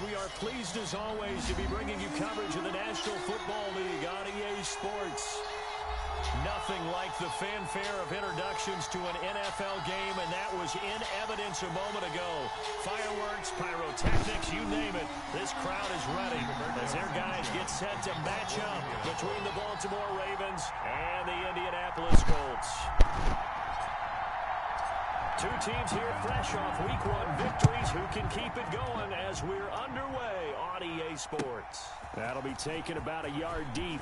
we are pleased as always to be bringing you coverage of the National Football League on EA Sports. Nothing like the fanfare of introductions to an NFL game, and that was in evidence a moment ago. Fireworks, pyrotechnics, you name it. This crowd is ready as their guys get set to match up between the Baltimore Ravens and the Indianapolis Colts. Two teams here fresh off Week 1 victories. Who can keep it going as we're underway on EA Sports? That'll be taken about a yard deep.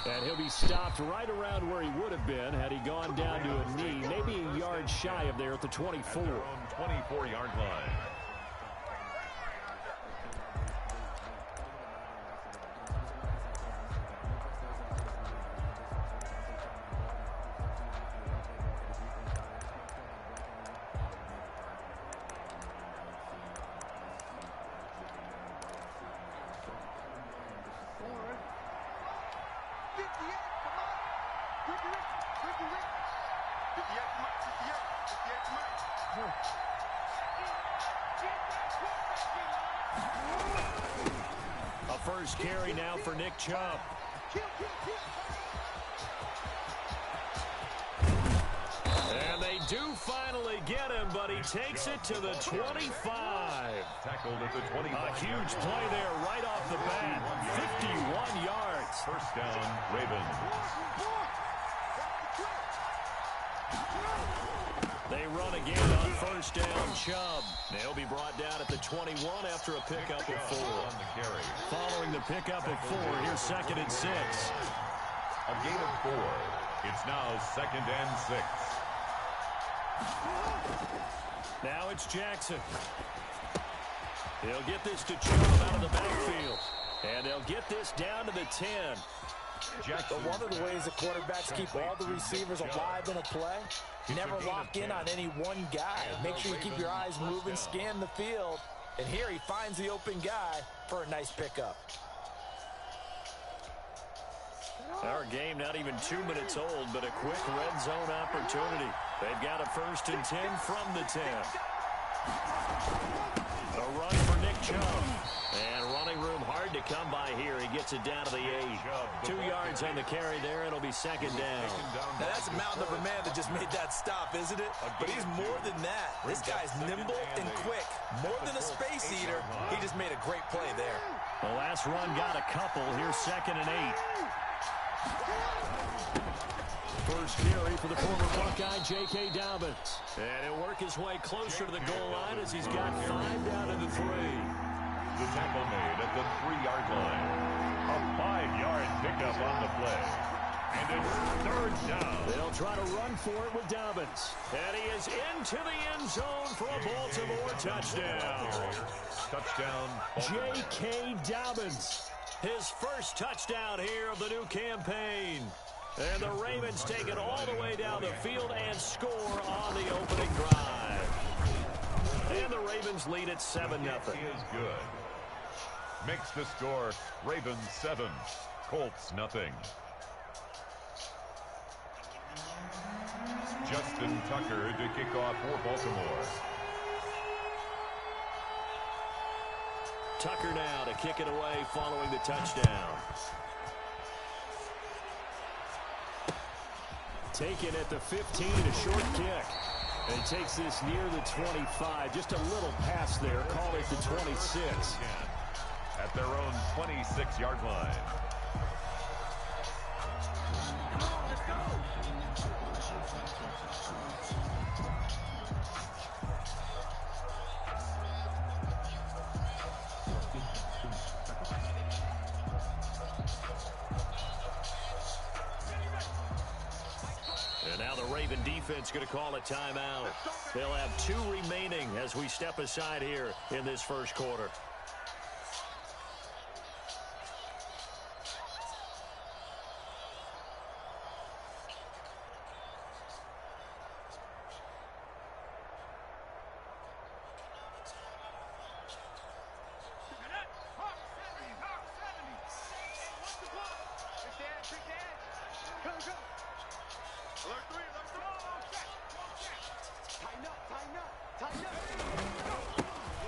And he'll be stopped right around where he would have been had he gone down to a knee, maybe a yard shy of there at the 24. At their own 24-yard line. A first carry now for Nick Chubb. And they do finally get him, but he takes it to the 25. Tackled at the 25. A huge play there right off the bat. 51 yards. First down, Ravens. They run again on first down, Chubb. They'll be brought down at the 21 after a pickup of 4. On the carry. Following the pickup of 4, here's 2nd and 6. A gain of 4. It's now 2nd and 6. Now it's Jackson. They'll get this to Chubb out of the backfield. And they'll get this down to the 10. But one of the ways that quarterbacks keep all the receivers alive in a play, you never lock in on any one guy. Make sure you keep your eyes moving, scan the field. And here he finds the open guy for a nice pickup. Our game not even 2 minutes old, but a quick red zone opportunity. They've got a 1st and 10 from the 10. A run for Nick Chubb. And running room hard to come by here. He gets it down to the 8. 2 yards on the carry there. It'll be 2nd down. Now that's a mountain of a man that just made that stop, isn't it? But he's more than that. This guy's nimble and quick. More than a space eater. He just made a great play there. The last run got a couple. Here's 2nd and 8. First carry for the former Buckeye, J.K. Dobbins. And he'll work his way closer to the goal line as he's got 5 down to the 3. The tackle made at the 3-yard line. A 5-yard pickup on the play. And it's 3rd down. They'll try to run for it with Dobbins. And he is into the end zone for a Baltimore touchdown. Touchdown. J.K. Dobbins. His first touchdown here of the new campaign. And the Ravens take it all the way down the field and score on the opening drive. And the Ravens lead at 7-0. He is good. Makes the score Ravens 7, Colts nothing. Justin Tucker to kick off for Baltimore. Tucker now to kick it away following the touchdown. Taken at the 15, a short kick. And he takes this near the 25. Just a little pass there. Call it the 26. At their own 26-yard line. And now the Raven defense going to call a timeout. They'll have 2 remaining as we step aside here in this first quarter.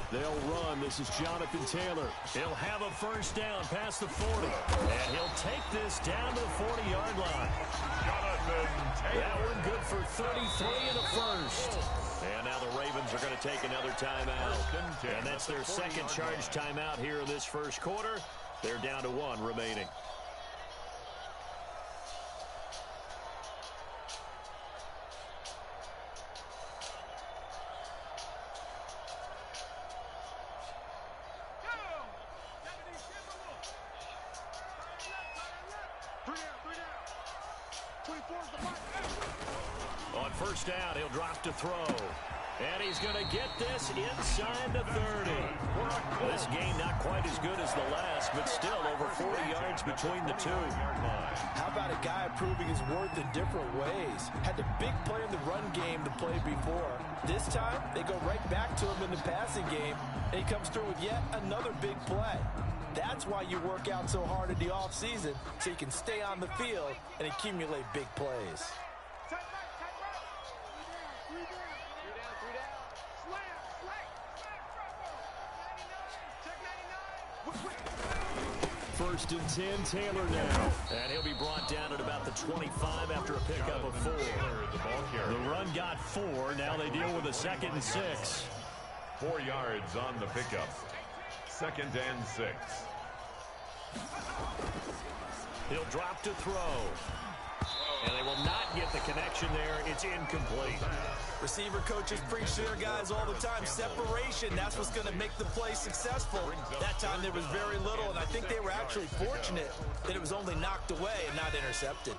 They'll run. This is Jonathan Taylor. He'll have a first down past the 40. And he'll take this down to the 40-yard line. Jonathan Taylor. That one good for 33 in the first. And now the Ravens are going to take another timeout. And that's their second charge timeout here in this first quarter. They're down to one remaining. On first down, he'll drop to throw. And he's going to get this inside the 30. This game not quite as good as the last, but still over 40 yards between the two. How about a guy proving his worth in different ways? Had the big play in the run game to play before. This time, they go right back to him in the passing game, and he comes through with yet another big play. That's why you work out so hard in the offseason, so you can stay on the field and accumulate big plays. First and 10, Taylor now. And he'll be brought down at about the 25 after a pickup of 4. The run got 4. Now they deal with a 2nd and 6. 4 yards on the pickup. 2nd and 6. He'll drop to throw. And they will not get the connection there. It's incomplete. Receiver coaches preach to their guys all the time. Separation, that's what's going to make the play successful. That time there was very little, and I think they were actually fortunate that it was only knocked away and not intercepted.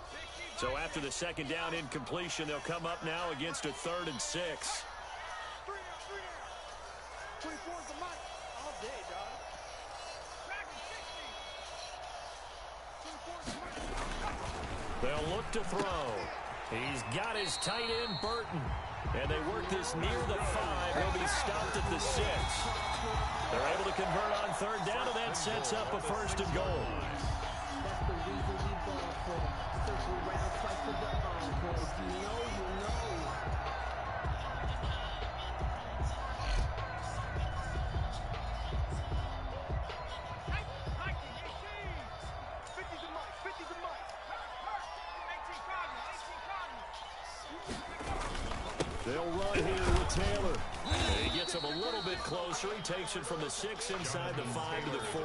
So after the 2nd down incompletion, they'll come up now against a 3rd and 6. They'll look to throw. He's got his tight end, Burton. And they work this near the 5. He'll be stopped at the 6. They're able to convert on 3rd down, and that sets up a 1st and goal. That's the reason we ball for. Circle round, twice to the encore. If you know, you know. They'll run here with Taylor. And he gets him a little bit closer. He takes it from the 6 inside the 5 to the 4.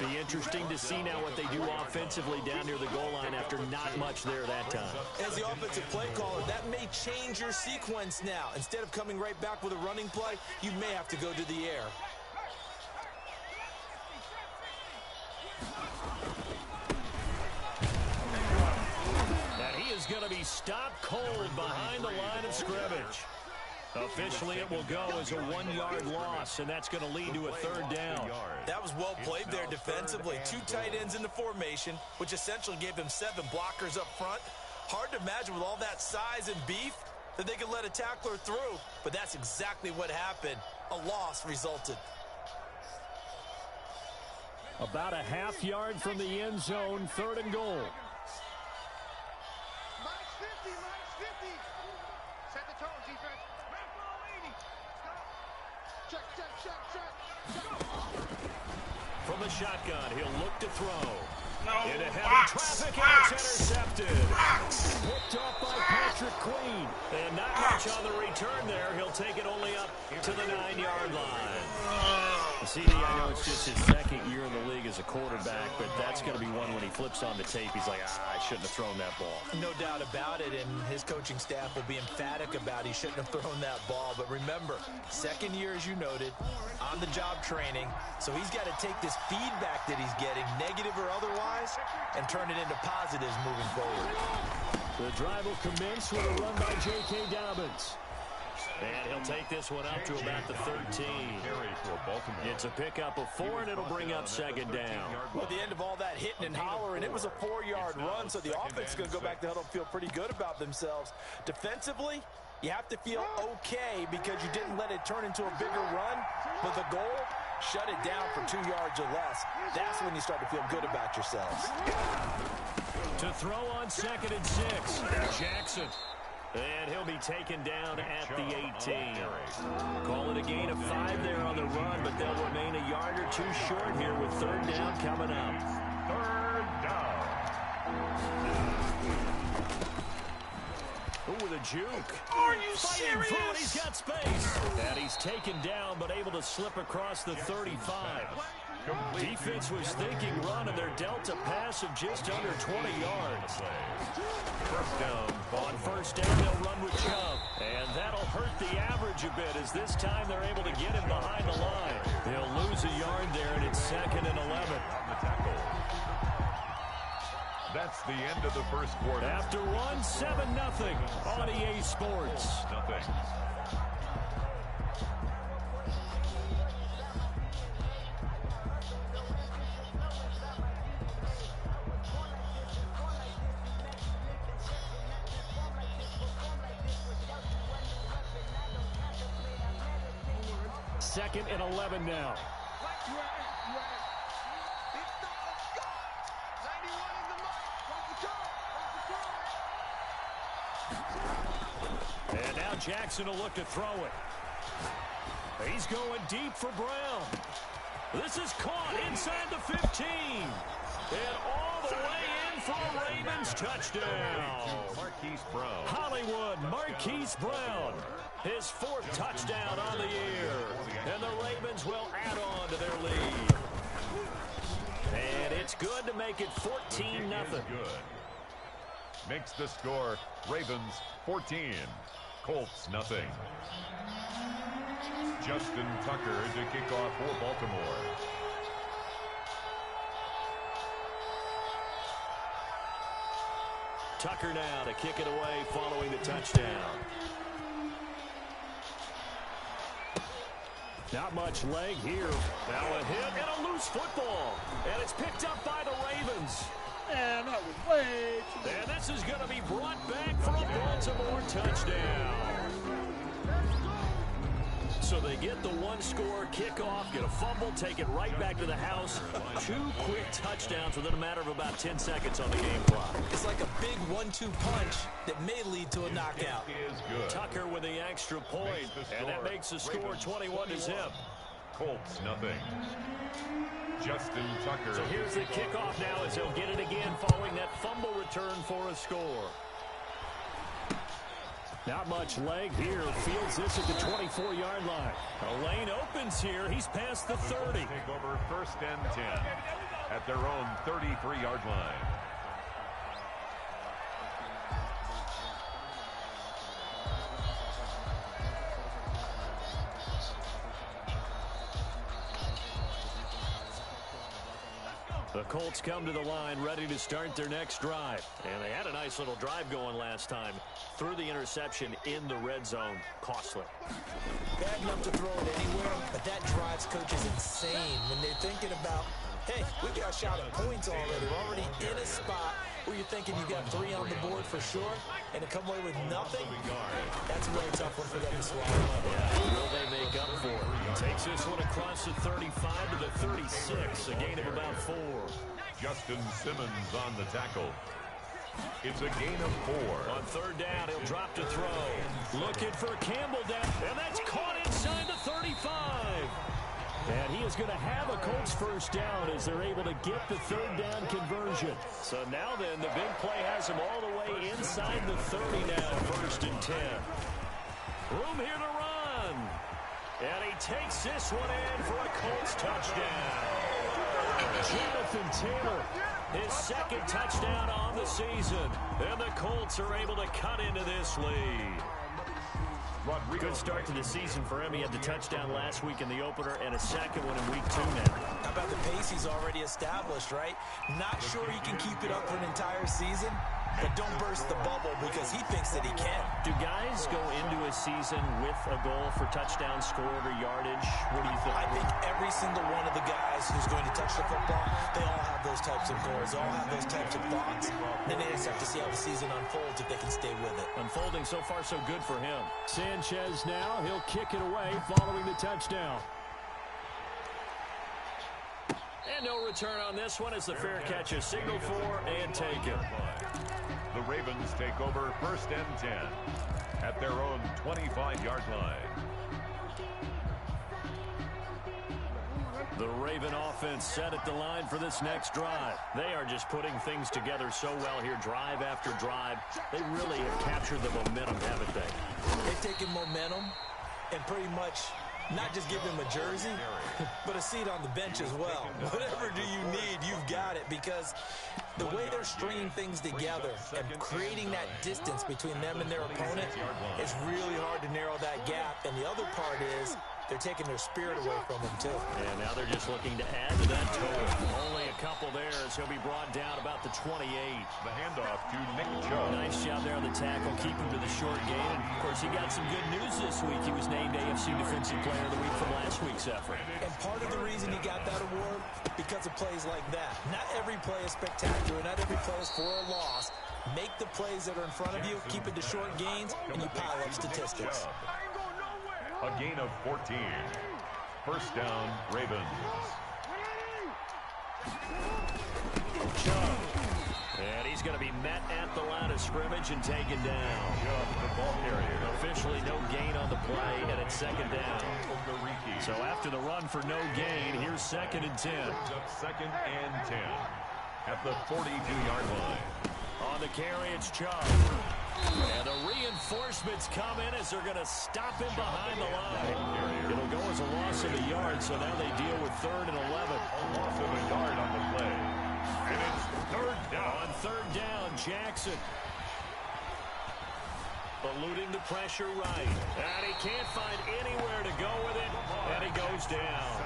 Be interesting to see now what they do offensively down near the goal line after not much there that time. As the offensive play caller, that may change your sequence now. Instead of coming right back with a running play, you may have to go to the air. Going to be stopped cold behind the line of scrimmage. Officially, it will go as a 1-yard loss, and that's going to lead to a 3rd down. That was well played there defensively. 2 tight ends in the formation, which essentially gave them 7 blockers up front. Hard to imagine with all that size and beef that they could let a tackler through, but that's exactly what happened. A loss resulted. About a half yard from the end zone, 3rd and goal. From the shotgun, he'll look to throw. Into heavy traffic, and it's intercepted. Picked off by Patrick Queen. And not much on the return there. He'll take it only up to the 9-yard line. CD, I know it's just his 2nd year in the league as a quarterback, but that's going to be one when he flips on the tape. He's like, I shouldn't have thrown that ball. No doubt about it, and his coaching staff will be emphatic about he shouldn't have thrown that ball. But remember, 2nd year, as you noted, on-the-job training, so he's got to take this feedback that he's getting, negative or otherwise, and turn it into positives moving forward. The drive will commence with a run by J.K. Dobbins. And he'll take this one up to about the 13. It's a pickup of 4, and it'll bring up 2nd down. Well, at the end of all that hitting and hollering, it was a 4-yard run, so the offense is going to go back to huddle and feel pretty good about themselves. Defensively, you have to feel okay because you didn't let it turn into a bigger run, but the goal, shut it down for 2 yards or less. That's when you start to feel good about yourselves. To throw on 2nd and 6, Jackson. And he'll be taken down at the 18. Call it a gain of 5 there on the run, but they'll remain a yard or 2 short here with 3rd down coming up. 3rd down. Ooh, with a juke. Are you serious? Through, he's got space. And he's taken down, but able to slip across the 35. Defense was thinking run, and they're dealt a pass of just under 20 yards. 1st down. On 1st down, they'll run with Chubb. And that'll hurt the average a bit, as this time they're able to get him behind the line. They'll lose a yard there, and it's 2nd and 11. On the tackle. That's the end of the 1st quarter. After one, 7-0 on EA Sports. Nothing. Second and 11 now. And now Jackson will look to throw it. He's going deep for Brown. This is caught inside the 15. And all the way in for a Ravens touchdown. Marquise Brown. Hollywood Marquise Brown. His 4th touchdown on the year. And the Ravens will add on to their lead. And it's good to make it 14-0. Good. Makes the score Ravens 14. Colts nothing. Justin Tucker to kick off for Baltimore. Tucker now to kick it away following the touchdown. Not much leg here. Now a hit and a loose football. And it's picked up by the Ravens. And that was way too... And this is going to be brought back for a Baltimore touchdown. So they get the 1-score kickoff, get a fumble, take it right back to the house. 2 quick touchdowns within a matter of about 10 seconds on the game clock. It's like a big 1-2 punch that may lead to a knockout. Is good. Tucker with the extra point, and that makes the score 21-0. Colts nothing. Justin Tucker. So here's the kickoff now as he'll get it again following that fumble return for a score. Not much leg here. Fields this at the 24-yard line. A lane opens here. He's past the 30. Take over 1st and 10 at their own 33-yard line. The Colts come to the line ready to start their next drive. And they had a nice little drive going last time. Threw the interception in the red zone. Costly. Bad enough to throw it anywhere, but that drives coaches insane when they're thinking about, hey, we got a shot at points already. We're already in a spot where you're thinking you got 3 on the board for sure, and to come away with nothing, that's a really tough one for them to swallow. Yeah, will they make up for it? Takes this one across the 35 to the 36, a gain of about 4. Justin Simmons on the tackle. It's a gain of 4. On 3rd down, he'll drop to throw. Looking for Campbell down, and that's caught inside the 35. And he is going to have a Colts 1st down as they're able to get the 3rd down conversion. So now then, the big play has him all the way inside the 30 now, 1st and 10. Room here to run. And he takes this one in for a Colts touchdown. Jonathan Taylor, his 2nd touchdown on the season. And the Colts are able to cut into this lead. Good start to the season for him. He had the touchdown last week in the opener and a 2nd one in week 2 now. How about the pace he's already established, right? Not sure he can keep it up for an entire season, but don't burst the bubble because he thinks that he can. Do guys go into a season with a goal for touchdown scored or yardage? What do you think? I think every single one of the guys who's going to touch the football, they all have those types of goals, all have those types of thoughts. Then they just have to see how the season unfolds if they can stay with it. Unfolding so far so good for him. Sanchez now, he'll kick it away following the touchdown. And no return on this one as the fair catch is signaled for and taken. The Ravens take over 1st and 10 at their own 25-yard line. The Raven offense set at the line for this next drive. They are just putting things together so well here, drive after drive. They really have captured the momentum, haven't they? They've taken momentum and pretty much not just give him a jersey, but a seat on the bench as well. Whatever do you need, you've got it, because the way they're stringing things together and creating that distance between them and their opponent, it's really hard to narrow that gap. And the other part is they're taking their spirit away from them, too. And now they're just looking to add to that total. Only a couple there as he'll be brought down about the 28. The handoff to Nick Chubb. Nice job there on the tackle, keep him to the short gain. And, of course, he got some good news this week. He was named AFC Defensive Player of the Week from last week's effort. And part of the reason he got that award, because of plays like that. Not every play is spectacular. Not every play is for a loss. Make the plays that are in front of you, keep it to short gains, and you pile up statistics. A gain of 14. 1st down, Ravens. Chubb. And he's going to be met at the line of scrimmage and taken down. Chubb, the ball carrier. Officially no gain on the play, and it's 2nd down. So after the run for no gain, here's 2nd and 10. 2nd and 10 at the 42-yard line. On the carry, it's Chubb. And the reinforcements come in as they're going to stop him behind the line. It'll go as a loss of a yard, so now they deal with 3rd and 11. A loss of a yard on the play. And it's 3rd down. On 3rd down, Jackson. Eluding the pressure right. And he can't find anywhere to go with it. And he goes down.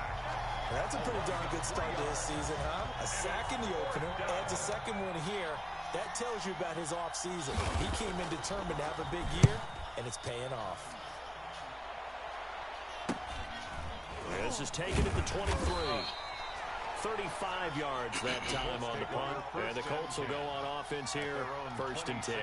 That's a pretty darn good start to his season, huh? A sack in the opener, adds a 2nd one here. That tells you about his offseason. He came in determined to have a big year, and it's paying off. This is taken at the 23. 35 yards that time on the punt. And the Colts will go on offense here, 1st and 10.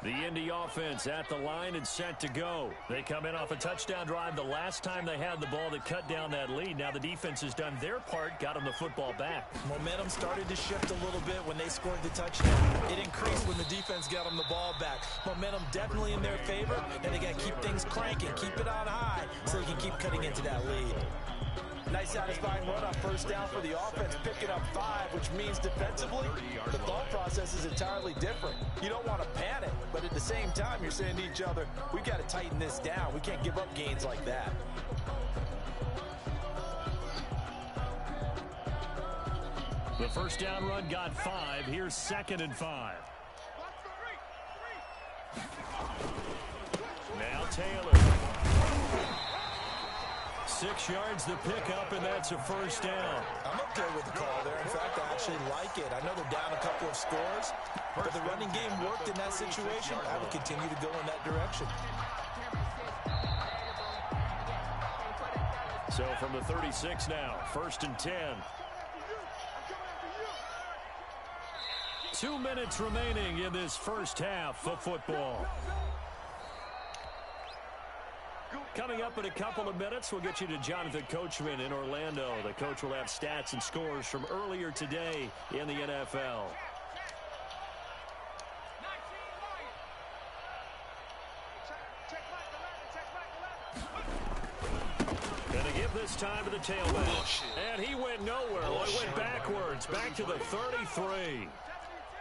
The Indy offense at the line and set to go. They come in off a touchdown drive the last time they had the ball that cut down that lead. Now the defense has done their part, got them the football back. Momentum started to shift a little bit when they scored the touchdown. It increased when the defense got them the ball back. Momentum definitely in their favor, and they got to keep things cranking, keep it on high so they can keep cutting into that lead. Nice satisfying run on 1st down for the offense, picking up 5, which means defensively, the thought process is entirely different. You don't want to panic, but at the same time, you're saying to each other, we've got to tighten this down. We can't give up gains like that. The 1st down run got 5. Here's 2nd and 5. Now Taylor. 6 yards to pick up, and that's a 1st down. I'm okay with the call there. In fact, I actually like it. I know they're down a couple of scores, but the running game worked in that situation. I would continue to go in that direction. So from the 36 now, 1st and 10. 2 minutes remaining in this first half of football. Coming up in a couple of minutes, we'll get you to Jonathan Coachman in Orlando. The coach will have stats and scores from earlier today in the NFL. Gonna give this time to the tailback. And he went nowhere. Well, he went backwards, back to the 33.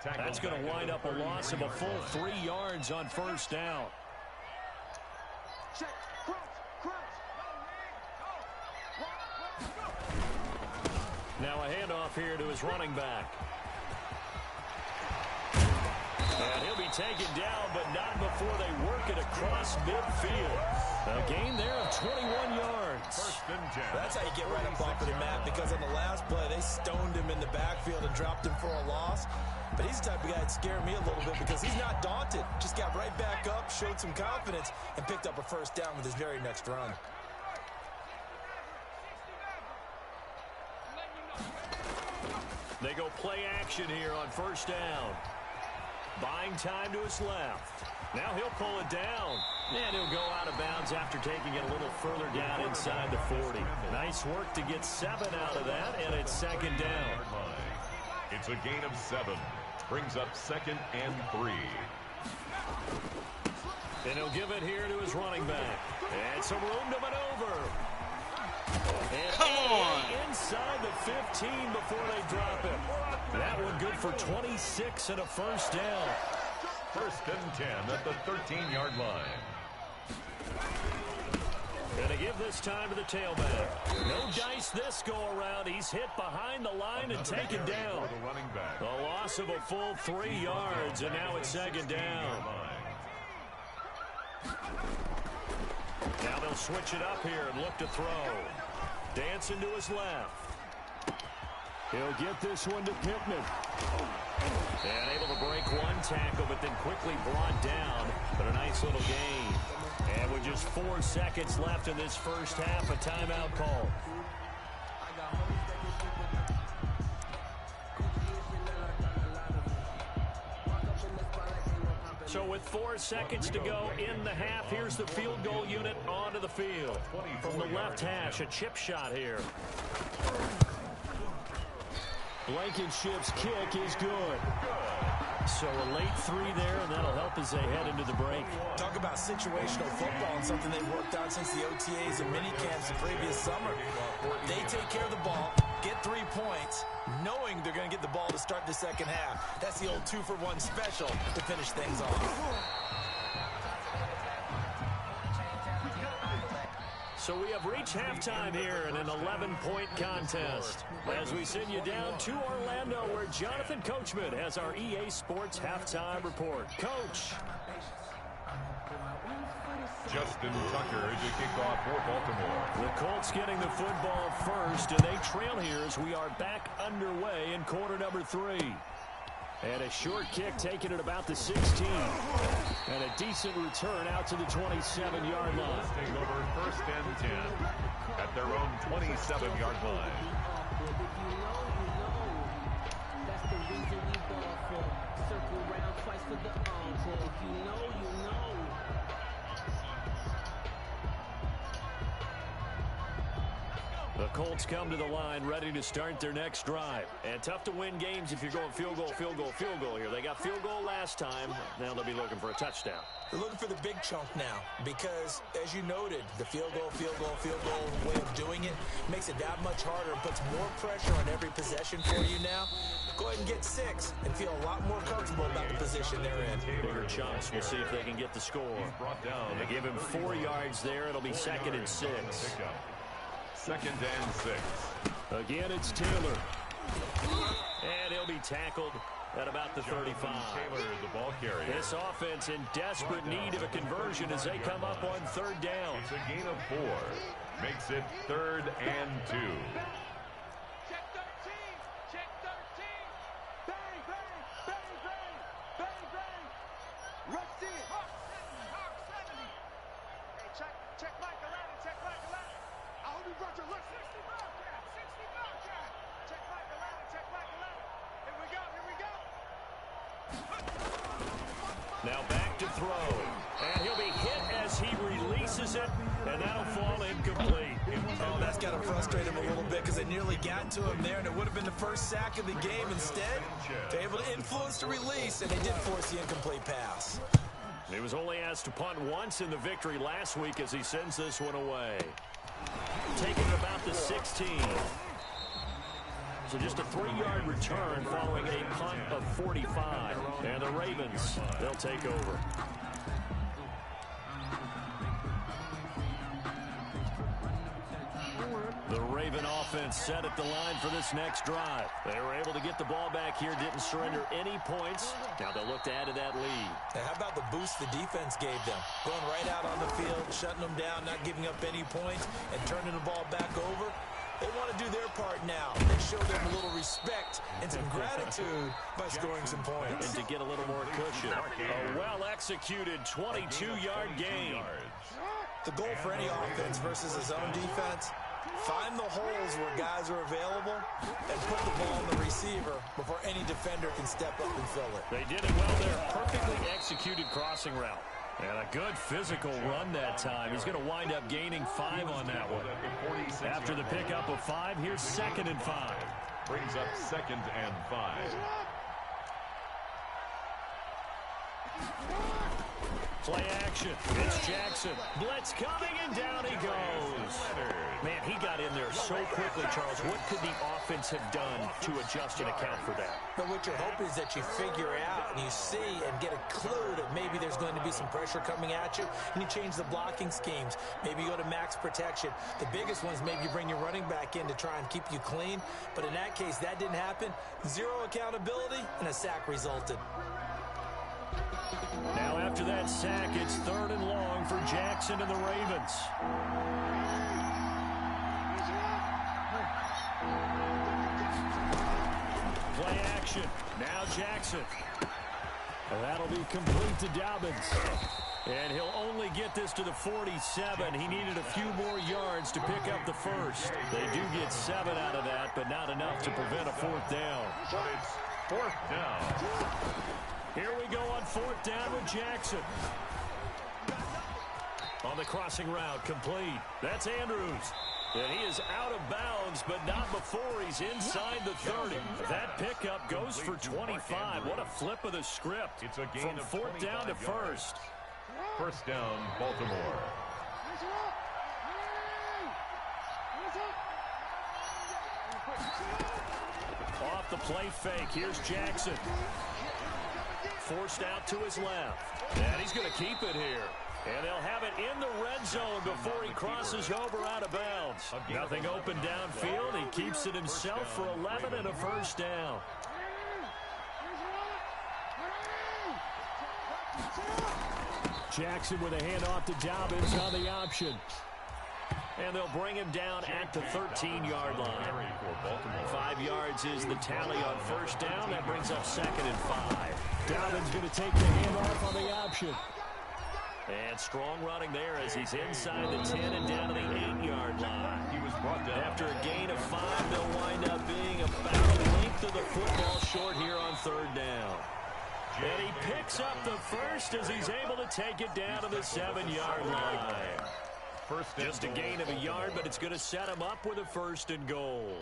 That's going to wind up a loss of a full 3 yards on 1st down. Now a handoff here to his running back. And he'll be taken down, but not before they work it across midfield. A gain there of 21 yards. That's how you get right up off of the mat, because on the last play, they stoned him in the backfield and dropped him for a loss. But he's the type of guy that scared me a little bit because he's not daunted. Just got right back up, showed some confidence, and picked up a 1st down with his very next run. They go play action here on first down. Buying time to his left. Now he'll pull it down. And he'll go out of bounds after taking it a little further down inside the 40. Nice work to get 7 out of that, and it's second down. It's a gain of 7. Brings up 2nd and 3. And he'll give it here to his running back. And some room to maneuver. And come on! Inside the 15 before they drop it. That one good for 26 and a first down. 1st and 10 at the 13-yard line. Gonna give this time to the tailback. No dice this go-around. He's hit behind the line and taken down. A loss of a full 3 yards, and now it's second down. Now they'll switch it up here and look to throw. Dancing to his left. He'll get this one to Pittman. And able to break one tackle, but then quickly brought down. But a nice little gain. And with just 4 seconds left in this first half, a timeout call. So with 4 seconds to go in the half, here's the field goal unit onto the field. From the left hash, a chip shot here. Blankenship's kick is good. So a late 3 there, and that'll help as they head into the break. Talk about situational football and something they've worked on since the OTAs and minicamps the previous summer. They take care of the ball, get 3 points, knowing they're going to get the ball to start the second half. That's the old 2-for-1 special to finish things off. So we have reached halftime here in an 11-point contest. As we send you down to Orlando, where Jonathan Coachman has our EA Sports halftime report. Coach. Justin Tucker to kick off for Baltimore. The Colts getting the football first, and they trail here as we are back underway in quarter number 3. And a short kick taken at about the 16. And a decent return out to the 27-yard line. Take over 1st and 10 at their own 27-yard line. That's the reason we ball for. Circle around twice for the encore. If you know, you know. The Colts come to the line ready to start their next drive. And tough to win games if you're going field goal, field goal, field goal here. They got field goal last time. Now they'll be looking for a touchdown. They're looking for the big chunk now because, as you noted, the field goal way of doing it makes it that much harder and puts more pressure on every possession for you now. Go ahead and get 6 and feel a lot more comfortable about the position they're in. Bigger chunks. We'll see if they can get the score. They give him 4 yards there. It'll be 2nd and 6. 2nd and 6. Again, it's Taylor. And he'll be tackled at about the 35. Taylor, the ball carrier. This offense in desperate need of a conversion as they come up on 3rd down. It's a gain of 4. Makes it 3rd and 2. Check 13. Check 13. Bang, bang, bang, bang, bang, bang. Rush in. Hawk 70. Hey, check Mike 11. Check Mike 11. I hope you brought your look. 60 Bobcat. 60 Bobcat. Check Mike 11. Check Mike 11. Here we go. Here we go. Now back to throw. And he'll be hit as he releases it, and that'll fall incomplete. Oh, that's got to frustrate him a little bit because they nearly got to him there, and it would have been the first sack of the game. Instead, they're able to influence the release, and they did force the incomplete pass. He was only asked to punt once in the victory last week as he sends this one away. Taking it about the 16. So just a 3-yard return following a punt of 45. And the Ravens, they'll take over. The Raven offense set at the line for this next drive. They were able to get the ball back here, didn't surrender any points. Now they'll look to add to that lead. Now, how about the boost the defense gave them? Going right out on the field, shutting them down, not giving up any points, and turning the ball back over. They want to do their part now and show them a little respect and some gratitude by scoring some points. And to get a little more cushion. A well-executed 22-yard gain. The goal for any offense versus his own defense Find the holes where guys are available and put the ball in the receiver before any defender can step up and fill it. They did it well there. Perfectly executed crossing route. And a good physical run that time. He's going to wind up gaining 5 on that one. After the pickup of 5, here's 2nd and 5. Brings up 2nd and 5. Play action. It's Jackson. Blitz coming, and down he goes. Man, he got in there so quickly, Charles. What could the offense have done to adjust and account for that? But what you hope is that you figure out and you see and get a clue that maybe there's going to be some pressure coming at you, and you change the blocking schemes. Maybe you go to max protection. The biggest ones, maybe you bring your running back in to try and keep you clean. But in that case, that didn't happen. 0 accountability, and a sack resulted. Now after that sack, it's 3rd and long for Jackson and the Ravens. Play action. Now Jackson. And that'll be complete to Dobbins. And he'll only get this to the 47. He needed a few more yards to pick up the first. They do get 7 out of that, but not enough to prevent a 4th down. But it's 4th down. Here we go on 4th down with Jackson. On the crossing route, complete. That's Andrews. And he is out of bounds, but not before he's inside the 30. That pickup goes for 25. What a flip of the script. It's a gain from of 4th down to 1st. 1st down, Baltimore. Off the play fake, here's Jackson. Forced out to his left. And he's going to keep it here. And they'll have it in the red zone before he crosses over out of bounds. Nothing open downfield. He keeps it himself for 11 and a 1st down. Jackson with a handoff to Dobbins on the option. And they'll bring him down at the 13-yard line. 5 yards is the tally on 1st down. That brings up 2nd and 5. Dobbins going to take the handoff on the option. And strong running there as he's inside the 10 and down to the 8-yard line. He was brought down. After a gain of 5, they'll wind up being about a length of the football short here on 3rd down. And he picks up the first as he's able to take it down to the 7-yard line. Just a gain of a yard, but it's going to set him up with a 1st and goal.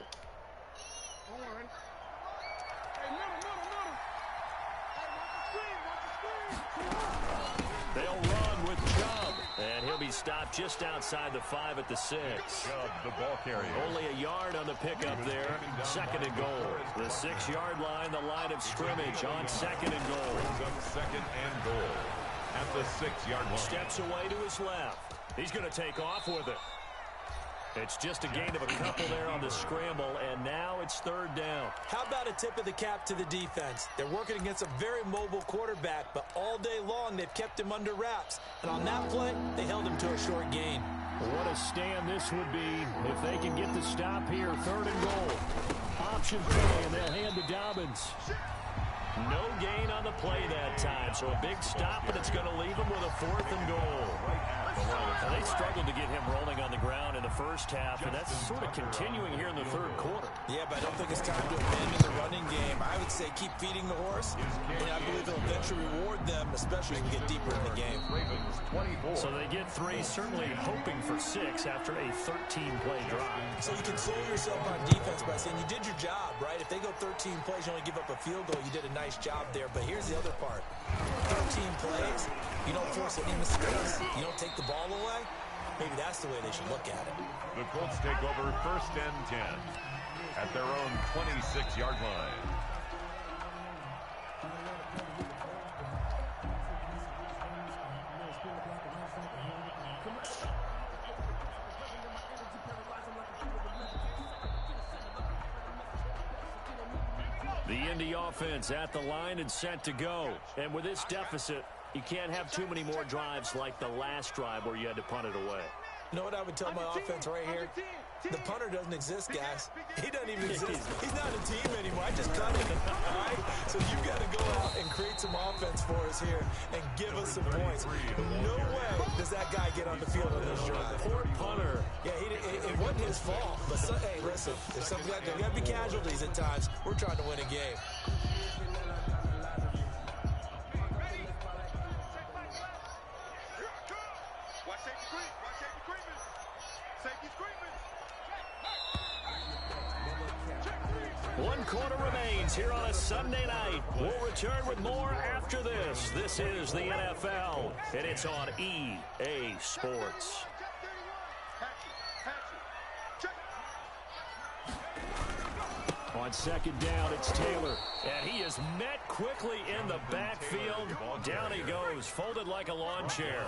They'll run with Chubb, and he'll be stopped just outside the 5 at the 6. Chubb, the ball carrier. Only a yard on the pickup there. 2nd and goal. The 6-yard line, the line of scrimmage on 2nd and goal. 2nd and goal at the 6-yard line. Steps away to his left. He's going to take off with it. It's just a gain of a couple there on the scramble, and now it's 3rd down. How about a tip of the cap to the defense? They're working against a very mobile quarterback, but all day long they've kept him under wraps. And on that play, they held him to a short gain. What a stand this would be if they can get the stop here. 3rd and goal. Option play, and they'll hand to Dobbins. No gain on the play that time, so a big stop, and it's going to leave him with a 4th and goal. They struggled to get him rolling on the ground in the 1st half, and that's sort of continuing here in the 3rd quarter. Yeah, but I don't think it's time to abandon the running game. I would say keep feeding the horse, and I believe it'll eventually reward them, especially as we get deeper in the game. Ravens 24. So they get 3, certainly hoping for 6 after a 13-play drive. So you console yourself on defense by saying you did your job, right? If they go 13 plays, you only give up a field goal, you did a nice job there. But here's the other part. 13 plays, you don't force any mistakes, you don't take the ball away. Maybe that's the way they should look at it. The Colts take over 1st and 10 at their own 26-yard line. The Indy offense at the line and set to go. And with this deficit, you can't have too many more drives like the last drive where you had to punt it away. You know what I would tell my offense right here? The punter doesn't exist, guys. He doesn't even exist. He's not a team anymore. I just cut him, all right? So you've got to go out and create some offense for us here and give us some points. No way does that guy get on the field on this drive. Poor punter. Yeah, it wasn't his fault. But, hey, listen, if something like that, there got to be casualties at times. We're trying to win a game. One quarter remains here on a Sunday night. We'll return with more after this. This is the NFL, and it's on EA Sports. On second down, it's Taylor, and he is met quickly in the backfield. Down he goes, folded like a lawn chair.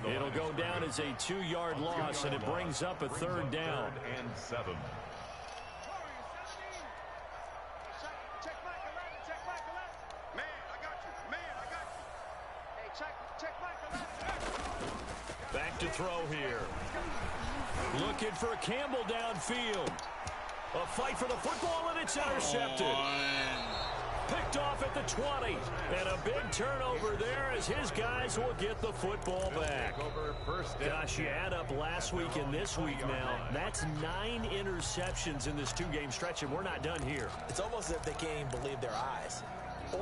It'll go down as a 2-yard loss, and it brings up a third down. And 7. Back to throw here. Looking for Campbell downfield. A fight for the football, and it's intercepted. Picked off at the 20. And a big turnover there as his guys will get the football back. Gosh, you add up last week and this week now. That's 9 interceptions in this 2-game stretch, and we're not done here. It's almost as if they can't even believe their eyes.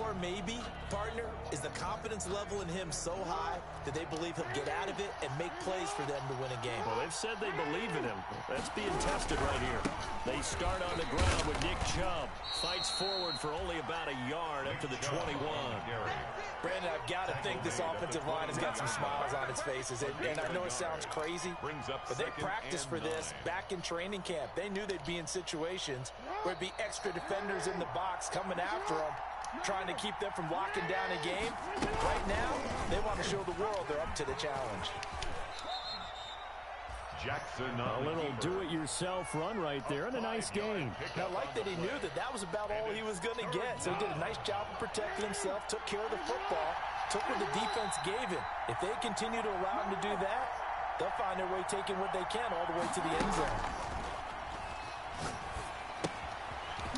Or maybe, partner, is the confidence level in him so high that they believe he'll get out of it and make plays for them to win a game. Well, they've said they believe in him. That's being tested right here. They start on the ground with Nick Chubb. Fights forward for only about a yard up to the 21. Brandon, I've got to think this offensive line has got some smiles on its faces. And I know it sounds crazy, but they practiced for this back in training camp. They knew they'd be in situations where it'd be extra defenders in the box coming after them, trying to keep them from locking down a game. Right now, they want to show the world they're up to the challenge. A little do-it-yourself run right there, and a nice game. I like that he knew that that was about all he was going to get. So he did a nice job of protecting himself, took care of the football, took what the defense gave him. If they continue to allow him to do that, they'll find their way taking what they can all the way to the end zone.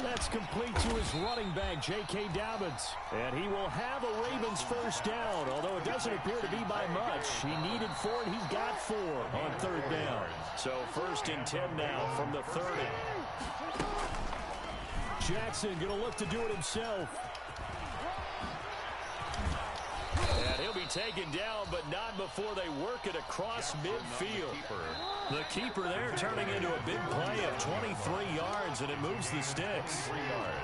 That's complete to his running back, J.K. Dobbins. And he will have a Ravens first down, although it doesn't appear to be by much. He needed 4, and he got 4 on third down. So 1st and 10 now from the 30. Jackson going to look to do it himself. And he'll be taken down, but not before they work it across midfield. The keeper there turning into a big play of 23 yards, and it moves the sticks. 3 yards.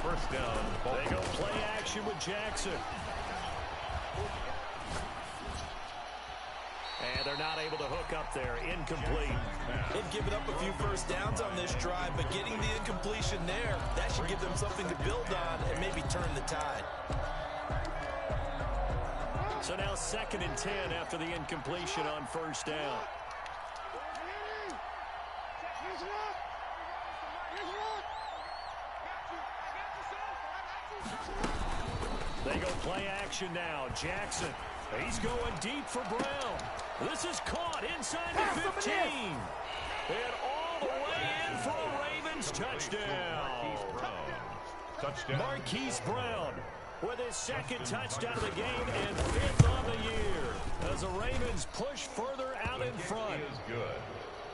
First down. They go play action with Jackson. And they're not able to hook up there. Incomplete. They've given up a few first downs on this drive, but getting the incompletion there, that should give them something to build on and maybe turn the tide. So now 2nd and 10 after the incompletion on first down. They go play action now. Jackson. He's going deep for Brown. This is caught inside the 15. And all the way in for a Ravens touchdown. Marquise Brown with his 2nd touchdown of the game and 5th on the year as the Ravens push further out in front.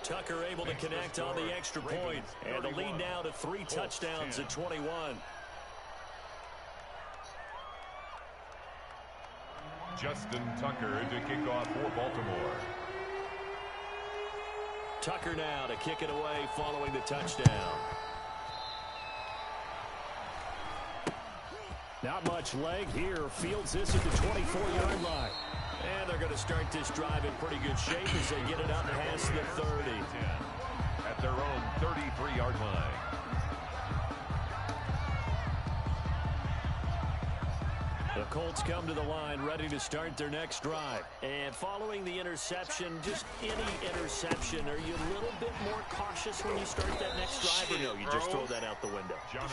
Tucker able to connect on the extra point, and the lead now to 3 touchdowns at 21. Justin Tucker to kick off for Baltimore. Tucker now to kick it away following the touchdown. Not much leg here. Fields this at the 24-yard line. And they're going to start this drive in pretty good shape as they get it up past the 30. At their own 33-yard line. The Colts come to the line, ready to start their next drive. And following the interception, just any interception, are you a little bit more cautious when you start that next drive, or no, you just throw that out the window? I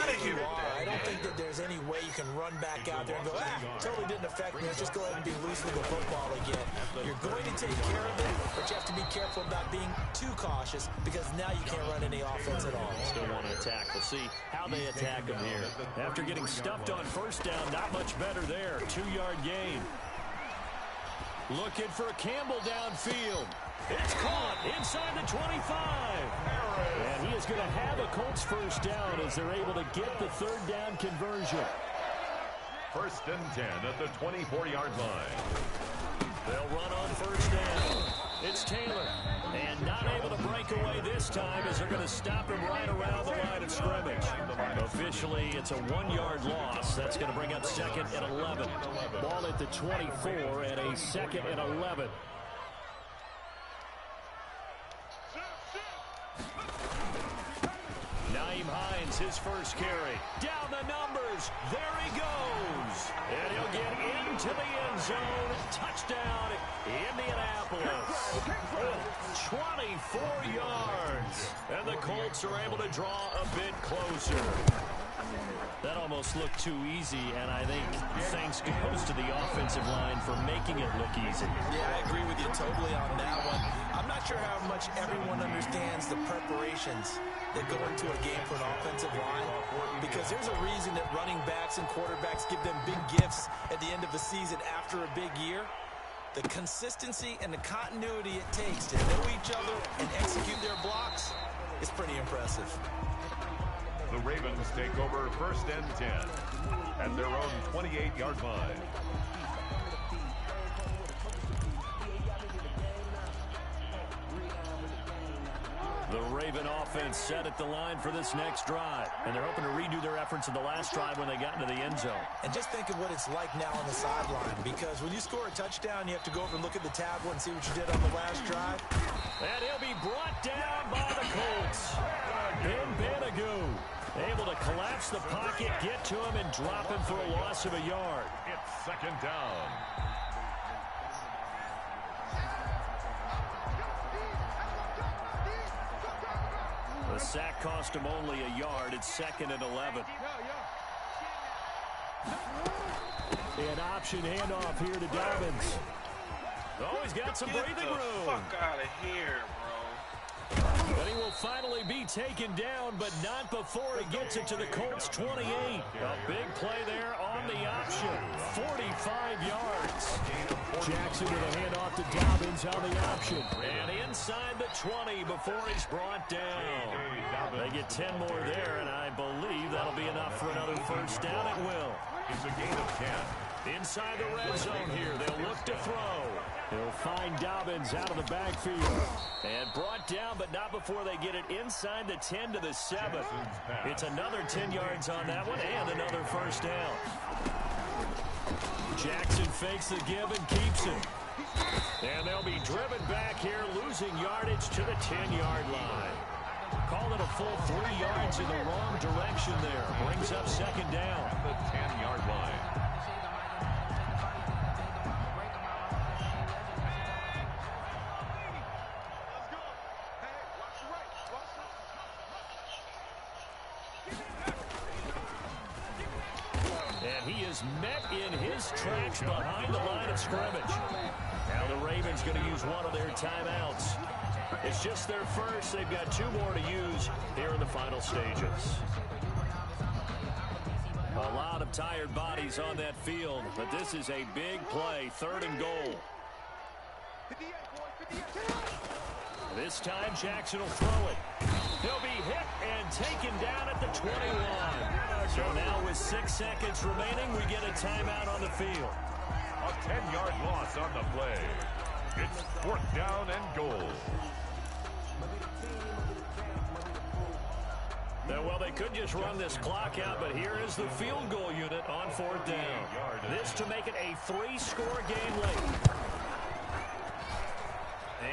think you are. I don't think that there's any way you can run back out there and go, totally didn't affect me. Let's just go ahead and be loose with the football again. You're going to take care of it, but you have to be careful about being too cautious because now you can't run any offense at all. Still want to attack. We'll see how they attack him here. After getting stuffed on first down, not much better there. 2-yard gain. Looking for Campbell downfield. It's caught inside the 25. And he is going to have a Colts first down as they're able to get the third down conversion. 1st and 10 at the 24-yard line. They'll run on first down. It's Taylor. And not able to break away this time as they're going to stop him right around the line of scrimmage. Officially, it's a 1-yard loss. That's going to bring up 2nd and 11. Ball at the 24 and a 2nd and 11. Naeem Hines, his first carry. Down the numbers. There he goes. And he'll get into the end zone. Touchdown, Indianapolis. 24 yards. And the Colts are able to draw a bit closer. That almost looked too easy, and I think thanks goes to the offensive line for making it look easy. Yeah, I agree with you totally on that one. I'm not sure how much everyone understands the preparations that go into a game for an offensive line, because there's a reason that running backs and quarterbacks give them big gifts at the end of the season after a big year. The consistency and the continuity it takes to know each other and execute their blocks is pretty impressive. The Ravens take over 1st and 10 at their own 28-yard line. The Raven offense set at the line for this next drive. And they're hoping to redo their efforts in the last drive when they got into the end zone. And just think of what it's like now on the sideline, because when you score a touchdown, you have to go over and look at the tablet and see what you did on the last drive. And he'll be brought down by the Colts. Ben Banagoo able to collapse the pocket, get to him, and drop him for a loss of a yard. It's 2nd down. The sack cost him only a yard. It's 2nd and 11. An option handoff here to Dobbins. Oh, he's got some breathing room. Get the fuck out of here, bro. But he will finally be taken down, but not before he gets it to the Colts 28. A big play there on the option. 45 yards. Jackson with a handoff to Dobbins on the option. And inside the 20 before he's brought down. They get 10 more there, and I believe that'll be enough for another first down. It will. It's a gain of 10. Inside the red zone here, they'll look to throw. He'll find Dobbins out of the backfield. And brought down, but not before they get it inside the 10 to the 7. It's another 10 yards on that one and another first down. Jackson fakes the give and keeps it. And they'll be driven back here, losing yardage to the 10-yard line. Call it a full 3 yards in the wrong direction there. Brings up 2nd down. The 10-yard line. And he is met in his tracks behind the line of scrimmage. Now the Ravens going to use one of their timeouts. It's just their first. They've got 2 more to use here in the final stages. A lot of tired bodies on that field, but this is a big play, 3rd and goal. This time Jackson will throw it. He'll be hit and taken down at the 21. So now with 6 seconds remaining, we get a timeout on the field. A 10-yard loss on the play. It's 4th down and goal. Well, they could just run this clock out, but here is the field goal unit on 4th down. This to make it a 3-score game late.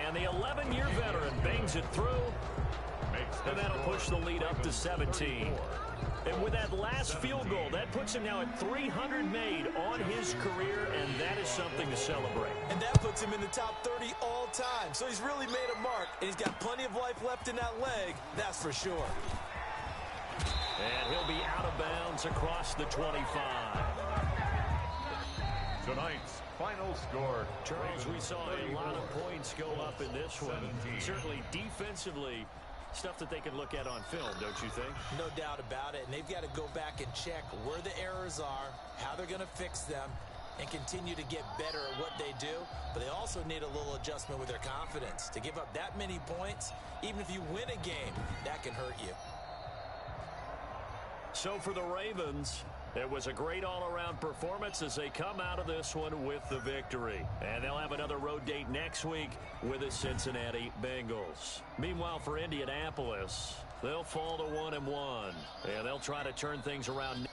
And the 11-year veteran bangs it through, and that'll push the lead up to 17. And with that last field goal, that puts him now at 300 made on his career, and that is something to celebrate. And that puts him in the top 30 all time. So he's really made a mark, and he's got plenty of life left in that leg, that's for sure. And he'll be out of bounds across the 25. Tonight's final score. Charles, we saw a lot of points go up in this one. Certainly defensively, stuff that they can look at on film, don't you think? No doubt about it. And they've got to go back and check where the errors are, how they're going to fix them, and continue to get better at what they do. But they also need a little adjustment with their confidence. To give up that many points, even if you win a game, that can hurt you. So for the Ravens, it was a great all-around performance as they come out of this one with the victory. And they'll have another road date next week with the Cincinnati Bengals. Meanwhile, for Indianapolis, they'll fall to 1-1. And they'll try to turn things around.